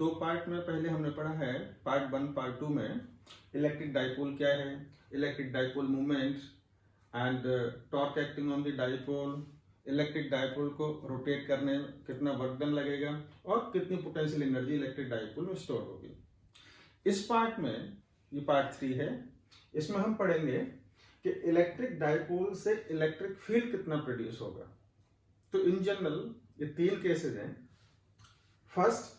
दो पार्ट में पहले हमने पढ़ा है, पार्ट 1 पार्ट 2 में इलेक्ट्रिक डाइपोल क्या है, electric dipole movement and torque acting on the dipole, electric dipole को रोटेट करने में कितना वर्क डन लगेगा और कितनी पोटेंशियल एनर्जी इलेक्ट्रिक डाइपोल में स्टोर होगी। इस पार्ट में, ये पार्ट 3 है, इसमें हम पढ़ेंगे कि इलेक्ट्रिक डाइपोल से इलेक्ट्रिक फील्ड कितना प्रोड्यूस होगा। तो इन जनरल ये 3 केसेस हैं। First,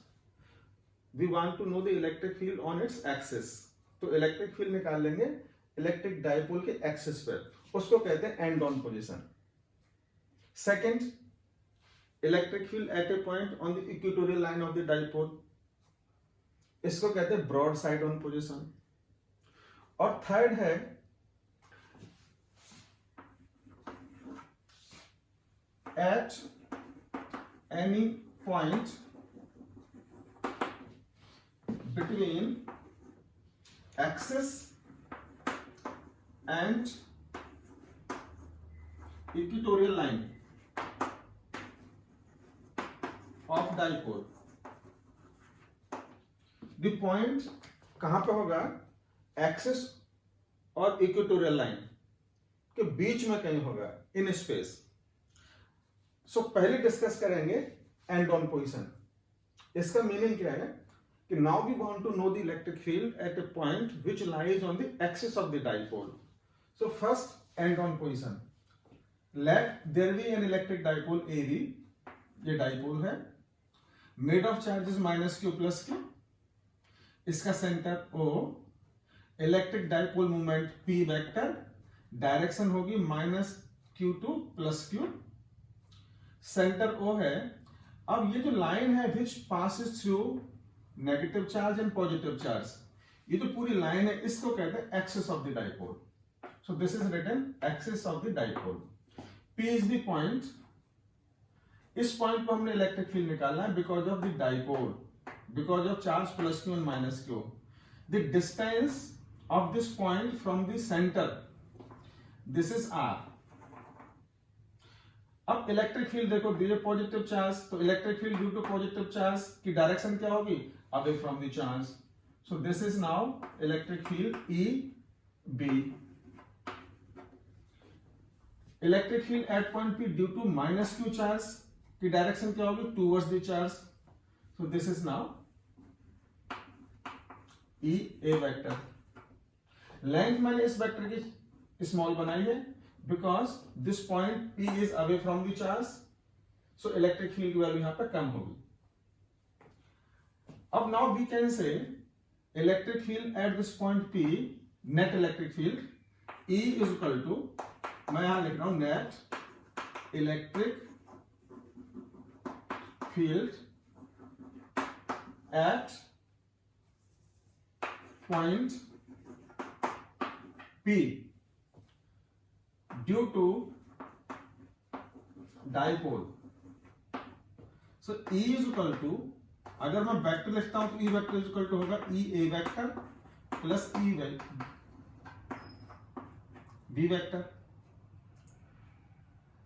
we want to know the electric field on its axis. तो इलेक्ट्रिक फील्ड निकाल लेंगे इलेक्ट्रिक डाइपोल के एक्सिस पर, उसको कहते हैं and on position. Second, electric field eight A point on the equatorial line of the dipole, इसको कहते हैं ब्रॉड साइड ऑन पोजीशन। और थर्ड है at any point between axis and equatorial line of dipole। the point कहां पे होगा? Axis और equatorial line के बीच में कहीं होगा, इन स्पेस। सो पहले डिस्कस करेंगे एंड ऑन पोजीशन। इसका मीनिंग क्या है कि now we want to know the electric field at a point which lies on the axis of the dipole. So first, end on position. Let there be an electric dipole AB, ये dipole है, made of charges minus q plus q, इसका centre O, electric dipole movement P vector, direction होगी minus q2 plus q, centre O है। अब ये जो line है which passes through negative charge and positive charge, ये जो पूरी लाइन है इसको कहते हैं axis of the dipole. So this is written axis of the dipole. P is the point, इस पॉइंट पर हमने इलेक्ट्रिक फील्ड निकालना है because of the dipole, because of charge plus Q and minus Q. The distance of this point from the centre, this is R। अब electric field देखो, दिए positive charge, तो electric field due to positive charge की direction क्या होगी? Away from the charge. So this is now electric field EB। Electric field at point P due to minus Q charge की direction क्या होगी? Towards the charge. So this is now EA vector. Length मैंने इस vector की small बनाई है because this point P is away from the charge, so electric field की value यहां पर कम होगी। अब now we can say electric field at this point P, net electric field E is equal to, मैं यहां लिख रहा हूं net electric field at point P due to dipole. So E is equal to, अगर मैं vector लिखता हूं तो E vector is equal to होगा EA vector plus E B vector.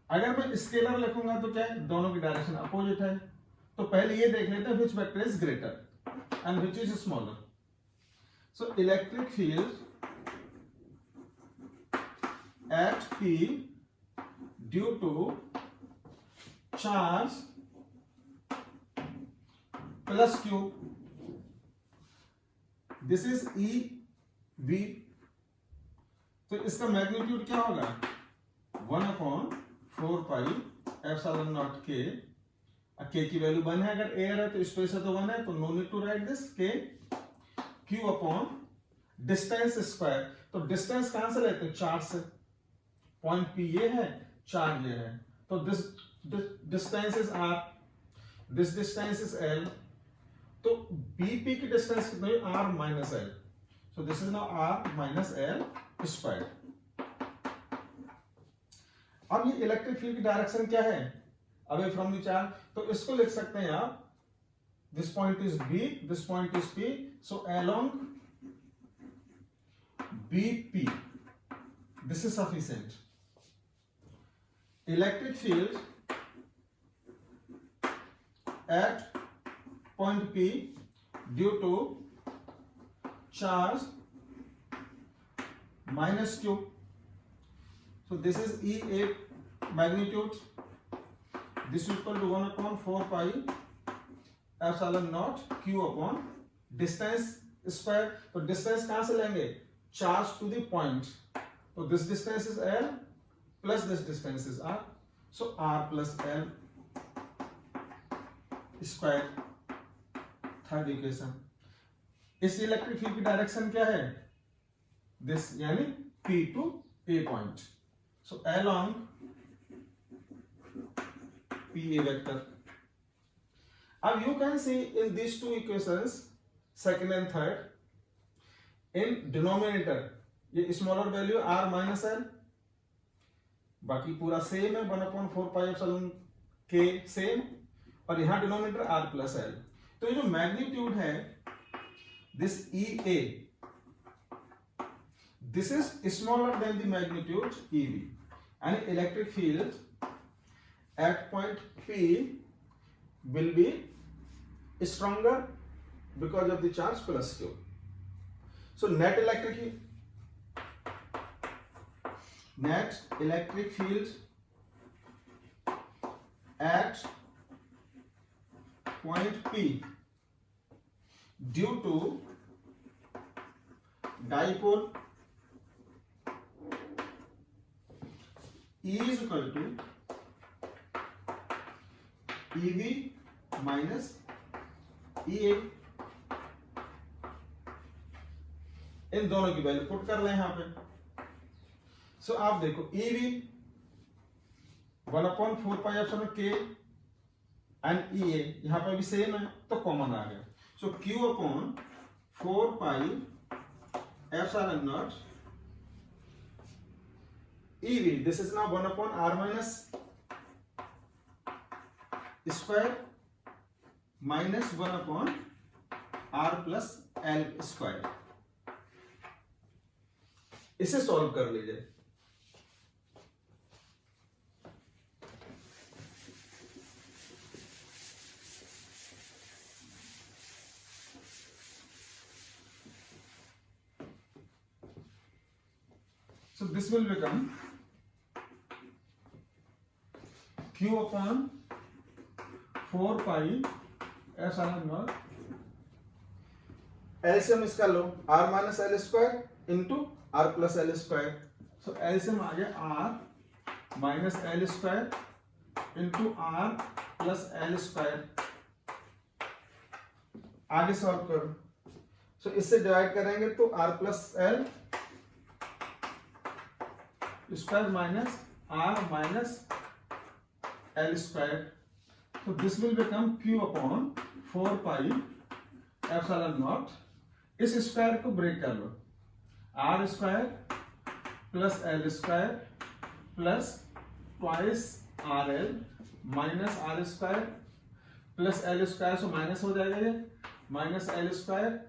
अगर मैं स्केलर लिखूंगा तो क्या है? दोनों की डायरेक्शन अपोजिट है। तो पहले ये देख लेते हैं which vector is greater and which is smaller. So electric field at P due to charge plus Q, this is EV। तो इसका मैग्नीट्यूड क्या होगा? 1/4 pi epsilon not K। K की वैल्यू 1 है, अगर एयर है तो स्पेस है तो 1 है, तो no need to write this. K Q upon distance square. तो डिस्टेंस कहां से लेते हैं? चार्ज से। पॉइंट P ये है, चार्ज ये है, तो this distance is R, this distance is L। तो BP की डिस्टेंस कितनी है? R minus L। So this is now R minus L square. अब ये इलेक्ट्रिक फील्ड की डायरेक्शन क्या है? Away from the charge. तो इसको लिख सकते हैं आप, this point is B, this point is P, so along BP this is sufficient. Electric field at point P due to charge minus q. So this is EA magnitude. This is equal to 1 upon 4 pi epsilon naught q upon distance square. तो distance कहाँ से लेंगे? Charge to the point. So this distance is L plus this distance is R. So R plus L square. Third equation. इस electric field की direction क्या है? This यानी P to A point. So along PA vector. Now you can see in these two equations, second and third, in denominator ये smaller value R minus L, बाकी पूरा same है 1/4 pi epsilon K same, और यहाँ denominator R plus L. तो ये जो magnitude है this EA, this is smaller than the magnitude EV, and electric field at point P will be stronger because of the charge plus Q. So net electric field at point P due to dipole E is equal to EV minus EA. इन दोनों की value put कर लें यहां पे. सो आप देखो EV 1/4 pi epsilon K and EA यहां पे भी सेम है तो कॉमन आ गया. सो Q upon 4 pi epsilon not EV, this is now 1 upon R minus square minus 1 upon R plus L square. इसे सॉल्व कर लीजिए. So this will become Q upon 4 pi epsilon naught. LCM इसका लो R minus L square into R plus L square. So LCM आ गया R minus L square into R plus L square. आगे solve करो. So इससे divide करेंगे तो R plus L square minus R minus L square. So this will become Q upon 4 pi epsilon naught. इस square को break कर लो. R square plus L square plus twice RL minus R square plus L square, so minus हो जाएगा ये, minus L square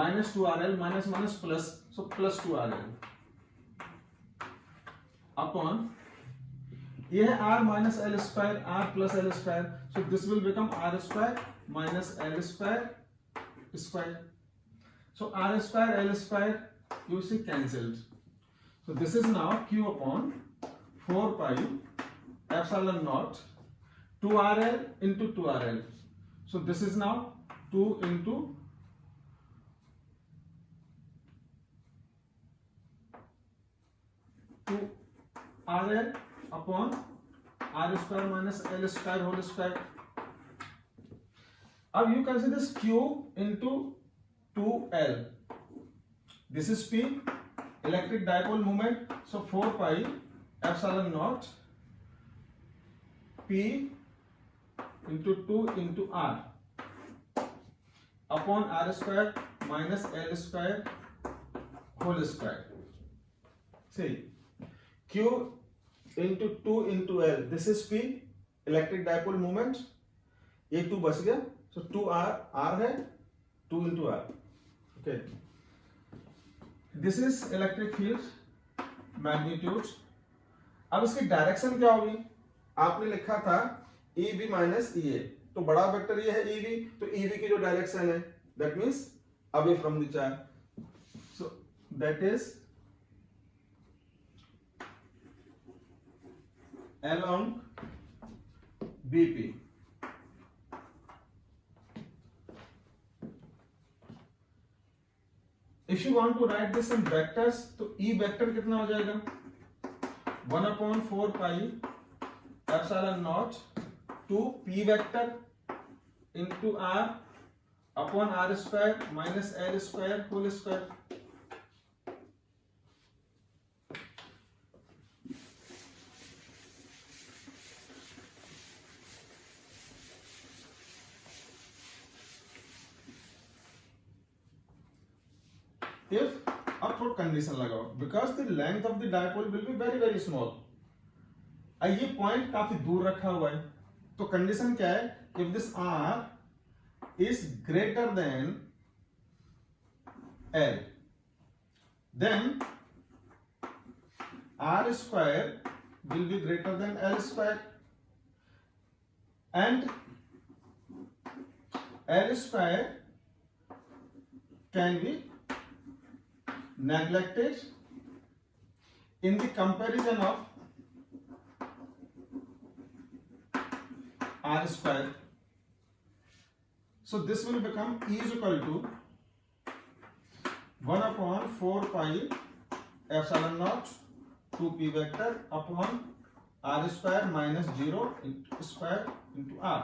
minus 2RL minus minus plus, so plus 2RL upon ये है R minus L square R plus L square. So this will become R square minus L square square. So R square L square you see cancelled. So this is now Q upon 4 pi epsilon not 2RL into 2RL. So this is now 2 into 2RL upon R square minus L square whole square. Now you can see this Q into 2L. This is P, electric dipole moment. So 4 pi epsilon naught P into 2 into R upon R square minus L square whole square. See, Q into 2 into L. This is P, electric dipole moment. ये 2 बच गया. So 2R है, 2 into R. Okay. This is electric field magnitude. अब इसकी direction क्या होगी? आपने लिखा था EB माइनस EA, तो बड़ा वेक्टर ये है EB, तो EB की जो डायरेक्शन है that means away from the charge. So that is along BP. If you want to write this in vectors, तो E वेक्टर कितना हो जाएगा 1/4 pi epsilon naught two P vector into R upon R square minus L square whole square. If अब थोड़ा condition लगाओ because the length of the dipole will be very very small. ये point काफी दूर रखा हुआ है तो कंडीशन क्या है if this R is greater than L then R square will be greater than L square and L square can be neglected in the comparison of R square. So this will become E is equal to 1/4 pi epsilon naught 2p vector upon R square minus 0 into square into R.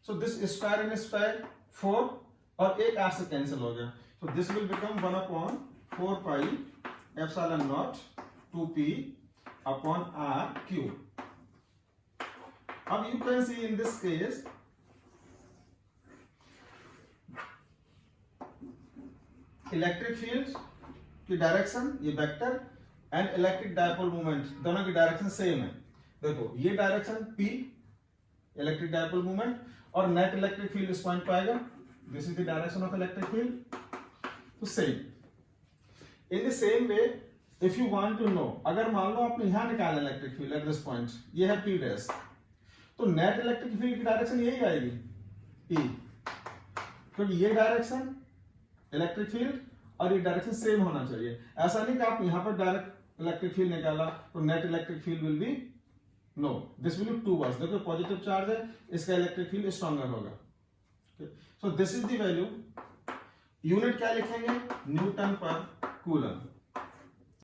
So this square and square 4 और एक R से cancel हो गया. So this will become 1/4 pi epsilon naught 2p upon R cube. अब you can see in this case electric field की direction ये vector and electric dipole movement दोनों की डायरेक्शन सेम है. देखो ये direction P electric dipole movement और net electric field इस पॉइंट पे आएगा. This is the direction of electric field. तो same in the same way if you want to know अगर मान लो आपने यहां निकाला electric field at this point ये है P डैश तो नेट इलेक्ट्रिक फील्ड की डायरेक्शन यही आएगी P क्योंकि ये डायरेक्शन इलेक्ट्रिक फील्ड और ये डायरेक्शन सेम होना चाहिए. ऐसा नहीं कि आप यहां पर डायरेक्ट इलेक्ट्रिक फील्ड निकाला तो net electric field will be no this will be towards. देखो पॉजिटिव चार्ज है इसका इलेक्ट्रिक फील्ड स्ट्रॉन्गर होगा. So this is the value. Unit क्या लिखेंगे न्यूटन पर कूलम.